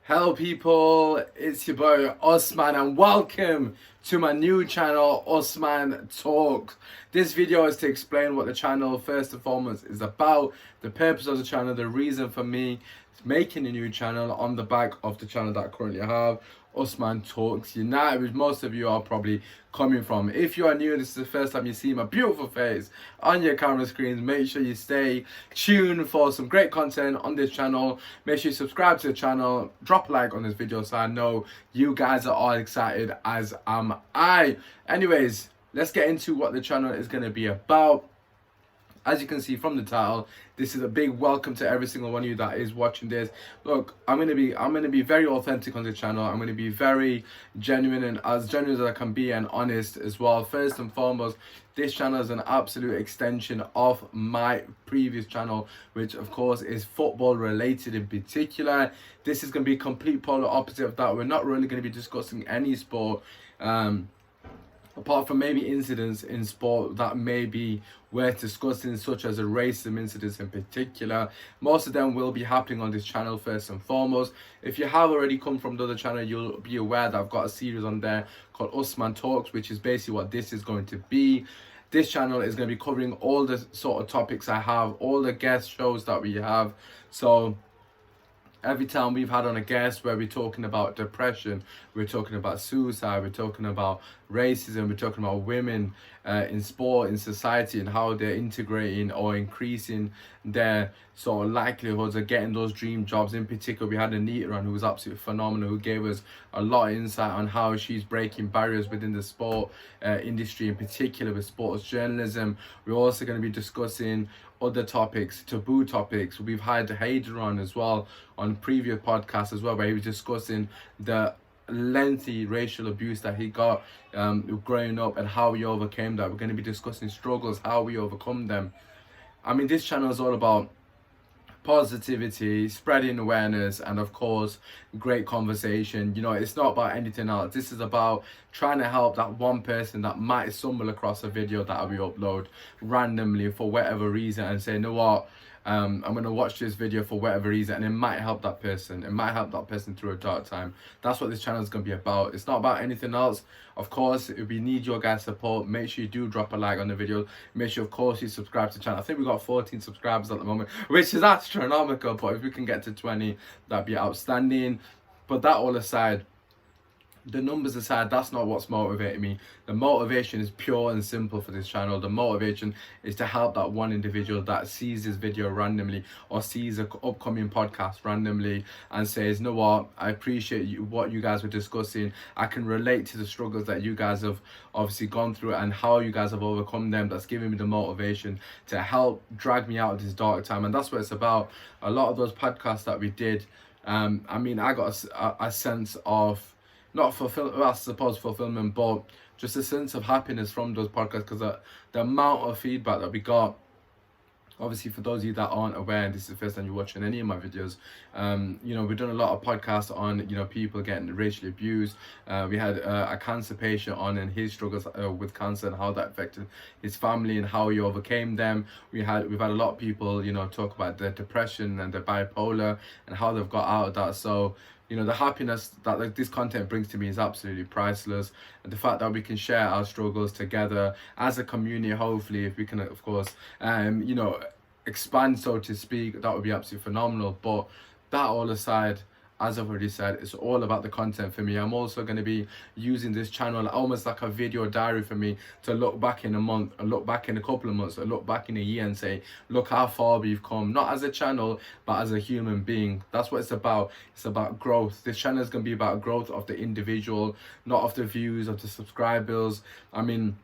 Hello people, it's your boy Usman and welcome to my new channel, Usman Talks. This video is to explain what the channel first and foremost is about, the purpose of the channel, the reason for me making a new channel on the back of the channel that I currently have, Usman Talks United, which most of you are probably coming from. If you are new and this is the first time you see my beautiful face on your camera screens, make sure you stay tuned for some great content on this channel. Make sure you subscribe to the channel, drop a like on this video so I know you guys are all excited as am I. Anyways, let's get into what the channel is going to be about. As you can see from the title, this is a big welcome to every single one of you that is watching this. Look, I'm gonna be very authentic on the channel. I'm gonna be very genuine and as genuine as I can be and honest as well. First and foremost, this channel is an absolute extension of my previous channel, which of course is football related in particular. This is gonna be complete polar opposite of that. We're not really gonna be discussing any sport. Apart from maybe incidents in sport that may be worth discussing, such as a racism incidents in particular. Most of them will be happening on this channel first and foremost. If you have already come from the other channel, you'll be aware that I've got a series on there called Usman Talks, which is basically what this is going to be. This channel is going to be covering all the sort of topics I have, all the guest shows that we have. So every time we've had on a guest where we're talking about depression, we're talking about suicide, we're talking about racism, we're talking about women in sport, in society, and how they're integrating or increasing their sort of likelihoods of getting those dream jobs. In particular, we had Anita on, who was absolutely phenomenal, who gave us a lot of insight on how she's breaking barriers within the sport industry, in particular with sports journalism. We're also going to be discussing other topics, taboo topics. We've had Hayder on as well on previous podcasts as well, where he was discussing the lengthy racial abuse that he got growing up and how he overcame that. We're going to be discussing struggles, how we overcome them. I mean, this channel is all about positivity, spreading awareness, and of course great conversation. You know, it's not about anything else. This is about trying to help that one person that might stumble across a video that we upload randomly for whatever reason and say, you know what, I'm going to watch this video for whatever reason, and it might help that person. It might help that person through a dark time. That's what this channel is going to be about. It's not about anything else. Of course, if we need your guys' support, make sure you do drop a like on the video. Make sure, of course, you subscribe to the channel. I think we've got 14 subscribers at the moment, which is astronomical, but if we can get to 20, that'd be outstanding. But that all aside, the numbers aside, that's not what's motivating me. The motivation is pure and simple for this channel. The motivation is to help that one individual that sees this video randomly or sees an upcoming podcast randomly and says, you know what, I appreciate you, what you guys were discussing. I can relate to the struggles that you guys have obviously gone through and how you guys have overcome them. That's giving me the motivation to help drag me out of this dark time. And that's what it's about. A lot of those podcasts that we did, I mean, I got a sense of, not I suppose fulfillment, but just a sense of happiness from those podcasts, because the amount of feedback that we got. Obviously, for those of you that aren't aware, and this is the first time you're watching any of my videos, you know, we've done a lot of podcasts on, you know, people getting racially abused. We had a cancer patient on and his struggles with cancer and how that affected his family and how he overcame them. We've had a lot of people, you know, talk about their depression and their bipolar and how they've got out of that. So, you know, the happiness that like this content brings to me is absolutely priceless, and the fact that we can share our struggles together as a community, hopefully, if we can, of course, you know, expand, so to speak, that would be absolutely phenomenal. But that all aside, as I've already said, it's all about the content for me. I'm also going to be using this channel almost like a video diary for me to look back in a month, or look back in a couple of months, or look back in a year and say, look how far we've come, not as a channel, but as a human being. That's what it's about. It's about growth. This channel is going to be about growth of the individual, not of the views, of the subscribers. I mean,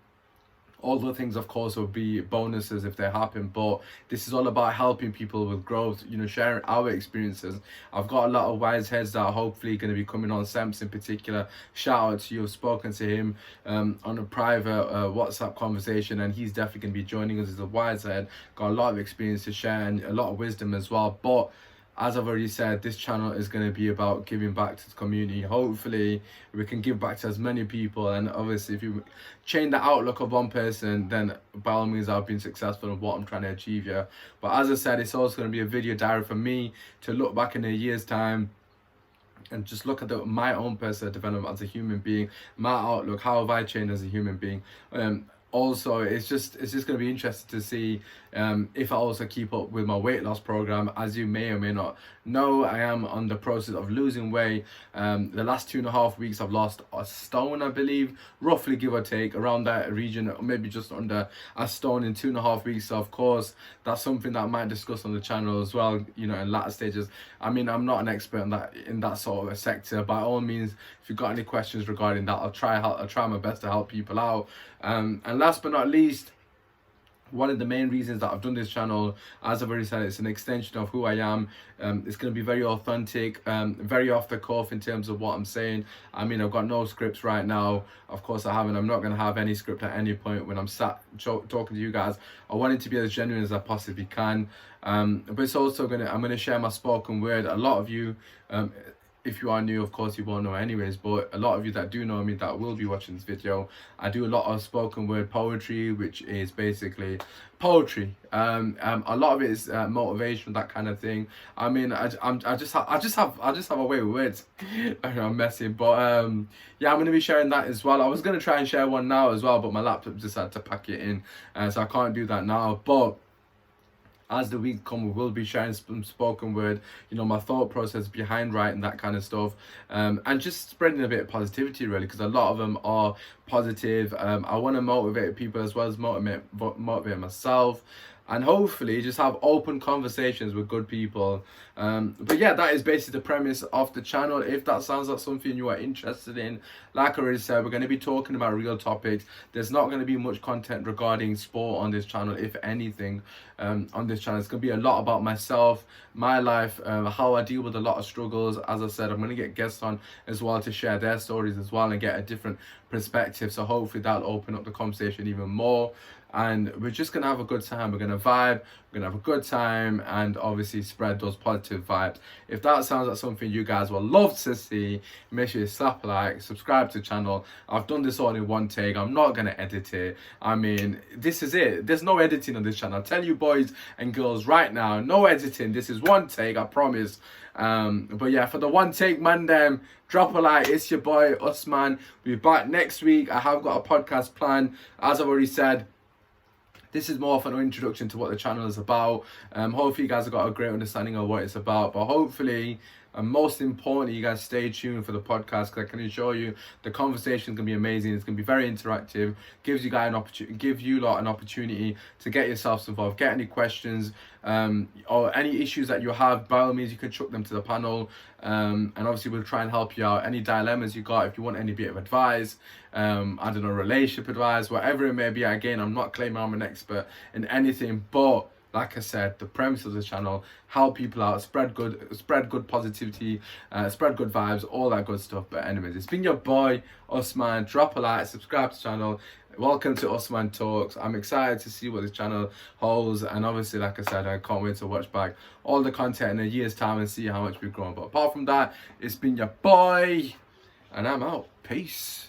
all the things, of course, will be bonuses if they happen, but this is all about helping people with growth, you know, sharing our experiences. I've got a lot of wise heads that are hopefully going to be coming on. Semps in particular, shout out to you. I've spoken to him on a private WhatsApp conversation, and he's definitely going to be joining us as a wise head. Got a lot of experience to share and a lot of wisdom as well. But as I've already said, this channel is going to be about giving back to the community. Hopefully, we can give back to as many people. And obviously, if you change the outlook of one person, then by all means, I've been successful in what I'm trying to achieve here. But as I said, it's also going to be a video diary for me to look back in a year's time and just look at my own personal development as a human being, my outlook, how have I changed as a human being. Also, it's just going to be interesting to see if I also keep up with my weight loss program. As you may or may not know, I am on the process of losing weight. The last 2.5 weeks I've lost a stone, I believe, roughly, give or take, around that region, maybe just under a stone in 2.5 weeks. So of course that's something that I might discuss on the channel as well, you know, in latter stages. I mean, I'm not an expert in that sort of a sector. By all means, if you've got any questions regarding that, I'll try my best to help people out. And last but not least, one of the main reasons that I've done this channel, as I've already said, it's an extension of who I am. It's going to be very authentic, very off the cuff in terms of what I'm saying. I mean, I've got no scripts right now. Of course I haven't. I'm not going to have any script at any point when I'm sat talking to you guys. I want it to be as genuine as I possibly can. But it's also I'm going to share my spoken word. A lot of you, if you are new, of course you won't know anyways, but a lot of you that do know me, that will be watching this video, I do a lot of spoken word poetry, which is basically poetry. A lot of it is motivation, that kind of thing. I mean, I just have a way with words. I'm messing, but yeah, I'm gonna be sharing that as well. I was gonna try and share one now as well, but my laptop just had to pack it in, so I can't do that now. But as the week comes, we will be sharing some spoken word, you know, my thought process behind writing, that kind of stuff, and just spreading a bit of positivity, really, because a lot of them are positive. I want to motivate people as well as motivate myself, and hopefully just have open conversations with good people. But yeah, that is basically the premise of the channel. If that sounds like something you are interested in, like I already said, we're going to be talking about real topics. There's not going to be much content regarding sport on this channel, if anything. On this channel, it's going to be a lot about myself, my life, how I deal with a lot of struggles. As I said, I'm going to get guests on as well to share their stories as well and get a different perspective. So hopefully that'll open up the conversation even more. And we're just going to have a good time. We're going to vibe, we're going to have a good time, and obviously spread those positive vibes. If that sounds like something you guys will love to see, make sure you slap a like, subscribe to the channel. I've done this all in one take. I'm not going to edit it. I mean, this is it. There's no editing on this channel. I'll tell you boys and girls right now, no editing. This is one take, I promise. But yeah, for the one take, man, drop a like. It's your boy Usman. We'll be back next week. I have got a podcast plan, as I've already said. This is more of an introduction to what the channel is about. Hopefully you guys have got a great understanding of what it's about, but hopefully, and most importantly, you guys stay tuned for the podcast, because I can assure you the conversation is going to be amazing. It's going to be very interactive. Gives you guys an opportunity, an opportunity to get yourselves involved. Get any questions or any issues that you have, by all means you can chuck them to the panel, and obviously we'll try and help you out. Any dilemmas you got, if you want any bit of advice, I don't know, relationship advice, whatever it may be. Again, I'm not claiming I'm an expert in anything, but like I said, the premise of the channel, help people out, spread good positivity, spread good vibes, all that good stuff. But anyways, it's been your boy Usman. Drop a like, subscribe to the channel. Welcome to UsmaanTalks. I'm excited to see what this channel holds, and obviously, like I said, I can't wait to watch back all the content in a year's time and see how much we've grown. But apart from that, it's been your boy, and I'm out. Peace.